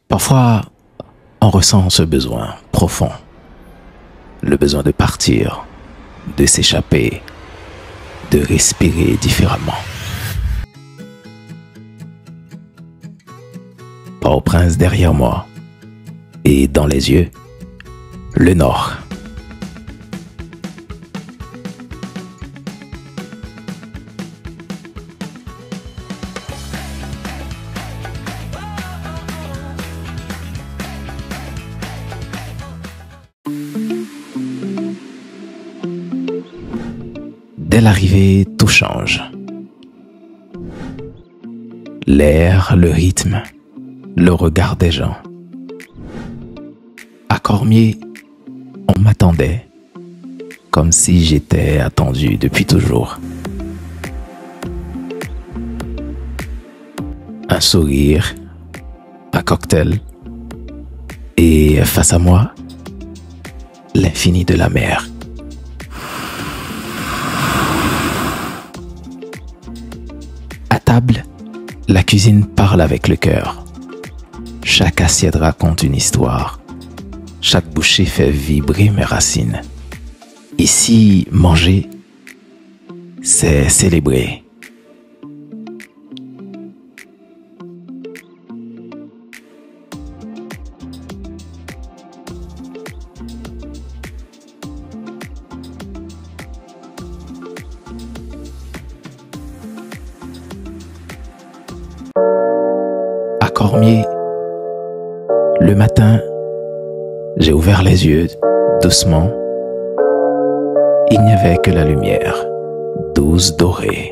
Parfois, on ressent ce besoin profond, le besoin de partir, de s'échapper, de respirer différemment. Port-au-Prince derrière moi et dans les yeux, le nord. Dès l'arrivée, tout change. L'air, le rythme, le regard des gens. À Cormier, on m'attendait comme si j'étais attendu depuis toujours. Un sourire, un cocktail et face à moi, l'infini de la mer. À table, la cuisine parle avec le cœur. Chaque assiette raconte une histoire. Chaque bouchée fait vibrer mes racines. Ici, manger, c'est célébrer. À Cormier, le matin, j'ai ouvert les yeux doucement. Il n'y avait que la lumière, douce dorée.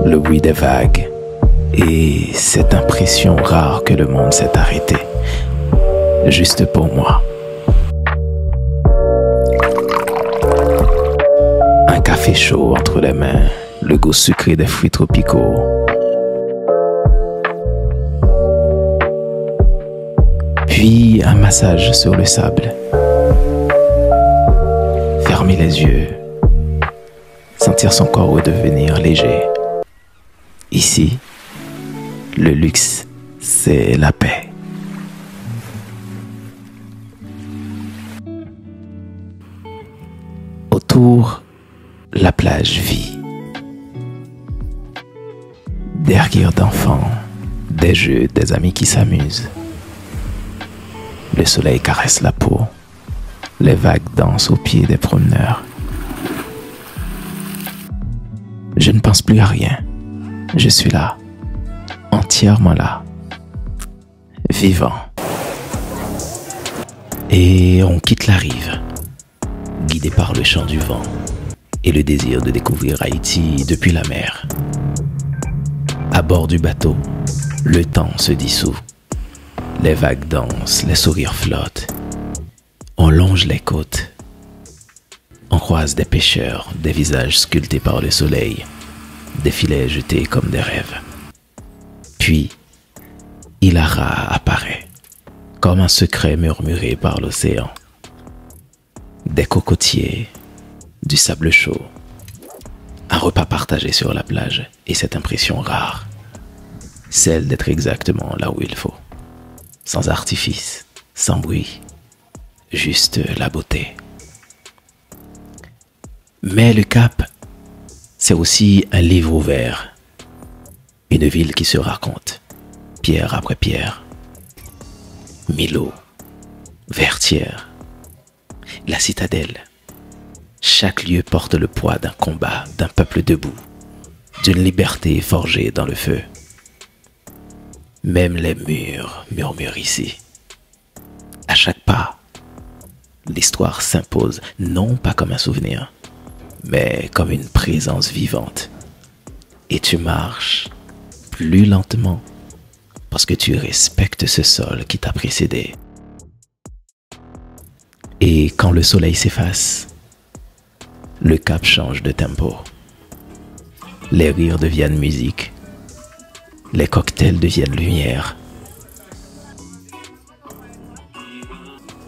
Le bruit des vagues et cette impression rare que le monde s'est arrêté, juste pour moi. Un café chaud entre les mains, le goût sucré des fruits tropicaux. Puis un massage sur le sable. Fermer les yeux, sentir son corps redevenir léger. Ici, le luxe, c'est la paix. Autour, la plage vit. Des rires d'enfants, des jeux, des amis qui s'amusent. Le soleil caresse la peau. Les vagues dansent aux pieds des promeneurs. Je ne pense plus à rien. Je suis là, entièrement là, vivant. Et on quitte la rive, guidé par le chant du vent et le désir de découvrir Haïti depuis la mer. À bord du bateau, le temps se dissout. Les vagues dansent, les sourires flottent. On longe les côtes. On croise des pêcheurs, des visages sculptés par le soleil, des filets jetés comme des rêves. Puis, Ilara apparaît, comme un secret murmuré par l'océan. Des cocotiers, du sable chaud, un repas partagé sur la plage et cette impression rare, celle d'être exactement là où il faut. Sans artifice, sans bruit, juste la beauté. Mais le Cap, c'est aussi un livre ouvert, une ville qui se raconte, pierre après pierre. Milo, Vertières, la citadelle. Chaque lieu porte le poids d'un combat, d'un peuple debout, d'une liberté forgée dans le feu. Même les murs murmurent ici. À chaque pas, l'histoire s'impose, non pas comme un souvenir, mais comme une présence vivante. Et tu marches plus lentement parce que tu respectes ce sol qui t'a précédé. Et quand le soleil s'efface, le Cap change de tempo. Les rires deviennent musique. Les cocktails deviennent lumière.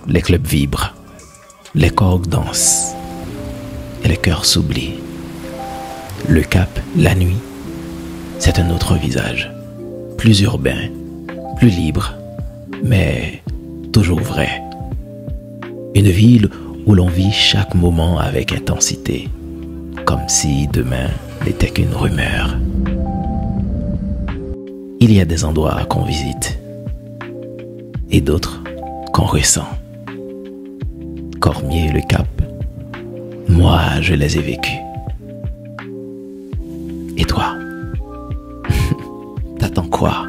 Les clubs vibrent. Les corps dansent. mauvais cœur s'oublie. Le Cap, la nuit, c'est un autre visage, plus urbain, plus libre, mais toujours vrai. Une ville où l'on vit chaque moment avec intensité, comme si demain n'était qu'une rumeur. Il y a des endroits qu'on visite et d'autres qu'on ressent. Cormier, le Cap, moi je les ai vécus. Et toi, t'attends quoi ?